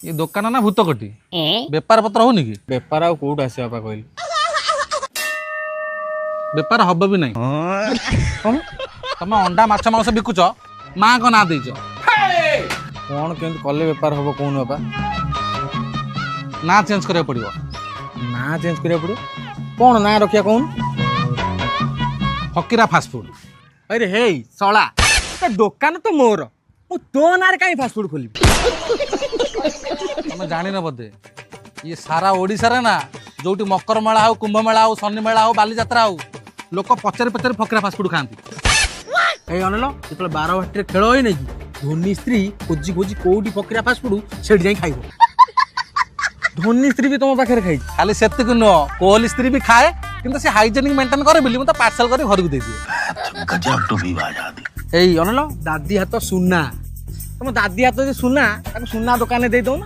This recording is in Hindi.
ये दुकान ना भूत कटी बेपार पत्र होनी कि बेपार आउ कोउठ आसे बापा कहली बेपार हब भी नहीं तुम अंडा माछ मांस बिकुच माँ को ना देच कौन केमती कले बेपार हम कौन बापा ना चेंज करिया पड़िबो ना चेंज करिया पड़ो कौन ना रखिया कौन फकीरा फास्ट फूड अरे हे सला ए दुकान तो मोर मु तो नार काई फास्ट फूड खोली तुम जानी न बोधे ये सारा ओडिसा रे ना जोटी मकर मेला हो कुंभ मेला हो शनि मेला हो बाली यात्रा हो लोक पचारि पचारि फकीरा फास्ट फूड खाती ए अनल जो 12 घाटी खेल होई नै धोनी स्त्री खोजी खोजी कोउटी फकीरा फास्ट फूड सेठ जाई खाइबो धोनी स्त्री भी तुम पाखे खाई खाली सेतिक नुह कोहली स्त्री भी खाए किंतु से हाइजेनिक मेंटेन करे बोली मत पार्सल कर घर को दे दिए गजब तो भी आजादी ए अनल दादी हाथ सुना तुम दादी हाथ जो सुना सुना दुकान दे दो ना